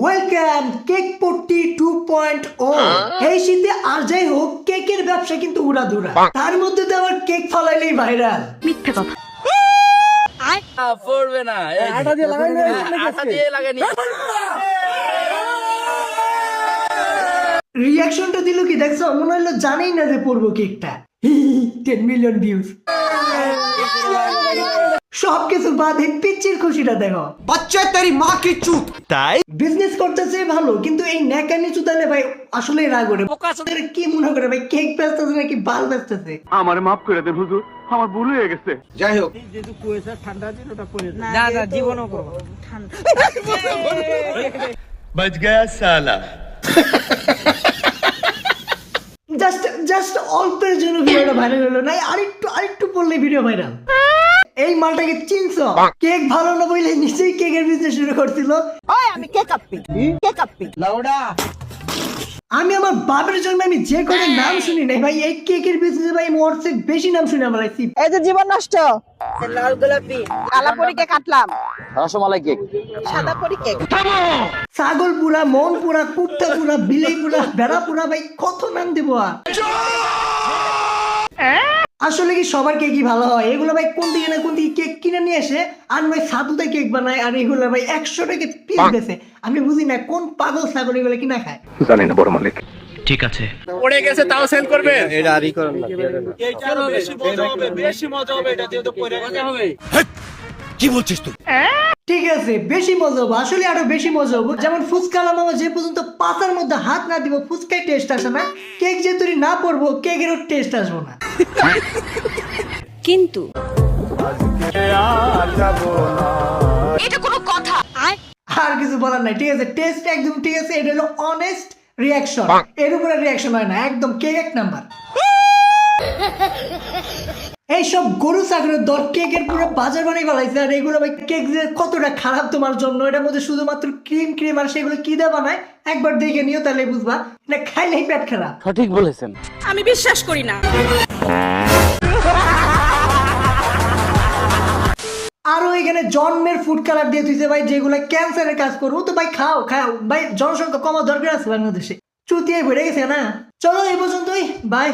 Welcome cake পট্টি 2.0। এই শীতে আর যাই হোক কেকের ব্যবসা কিন্তু উড়াধুরা, তার মধ্যে তো আবার কেক ফলাইলেই ভাইরাল। মিথ্যে কথা। পড়বে না, আটা দিয়ে লাগানি। রিয়াকশনটা দিল কি দেখছো? মনে হলো জানেই না যে পড়বো কেকটা। 10 মিলিয়ন ভিউজ। সবকিছু বাদে পিচ্চির খুশিটা দেখো। বাচ্চা তেরি মা কি চুত। তাই বিজনেস করতেছে ভালো, কিন্তু এই ন্যাকানি চুদালে ভাই আসলে রাগ করে। কি মনে করে ভাই কেক বেচতেছে নাকি বাল বেচতেছে? আমারে মাফ করে দেন হুজুর, আমার ভুল হয়ে গেছে। যাই হোক, জীবনও করবো बच गया साला। জাস্ট অল্পের জন্য ভিডিওটা ভাইরাল হলো না, আরেকটু বললে ভিডিও ভাইরাল। এই মালটাকে চিনছো? কেক ভালো না বলে নিজেই কেকের বিজনেস শুরু করছিল। আমি আমার বাবার জন্য আমি যে করে নাম শুনি নাই ভাই, এই কেকের বিজনেসে ভাই মোর চেয়ে বেশি নাম শুনে বলাইছি। এই যে জীবন নষ্ট, লাল গোলাপি কালা পরি কেক কাটলাম, রসমালাই কেক, সাদা পরি কেক, ছাগল পুরা, মন পুরা, কুত্তা পুরা, বিলাই পুরা, বেড়া পুরা, ভাই কত নাম দেবো আর। আসলে কি সবার কেকই ভালো হয়? এগুলো ভাই কোন দিকে না কোন দিকে কেক কিনে নিয়ে এসে আর ভাই সাধুতে কেক বানায়, আর এগুলো ভাই 100 টাকা পিস বেচে। আমি বুঝি না কোন পাগল ছাগল এগুলো কিনা খায়। জানি না বড় মালিক। ঠিক আছে পড়ে গেছে তাও সেল করবে। এটা আরই করুন না। বেশি মজা হবে এটা যেহেতু পড়ে মজা হবে। কি বলছিস তুই? ঠিক আছে, বেশি মজা হবো, আসলে আরো বেশি মজা হবো। যেমন ফুচকা মামা যে পর্যন্ত পাতার মধ্যে হাত না দিব ফুচকায় টেস্ট আসে না, কেক যে তুই না পড়বো কেকেরও টেস্ট আসবো না। কিন্তু এটা কোনো কথা? আর কিছু বলার নাই, ঠিক আছে, টেস্ট একদম ঠিক আছে। এটা হলো অনেস্ট রিয়াকশন, এর উপরে রিয়াকশন হয় না, একদম কেক এক নাম্বার। এইসব গরু ছাগলের দর কেকের পুরো বাজার বানিয়ে ফেলাইছে। আর এগুলো ভাই কেক যে কতটা খারাপ তোমার জন্য, এটার মধ্যে শুধুমাত্র ক্রিম আর সেগুলো কি দিয়ে বানায় একবার দেখে নিও, তাহলে বুঝবা এটা খাইলেই পেট খারাপ। সঠিক বলেছেন। আমি বিশ্বাস করি না। আরো এখানে জন্মের ফুড কালার দিয়ে তুইছে ভাই, যেগুলো ক্যান্সারের কাজ করবো। তো ভাই খাও ভাই, জনসংখ্যা কমা দরকার আছে বাংলাদেশে, চুতিয়ে বেড়ে গেছে না। চলো এই পর্যন্তই, বাই।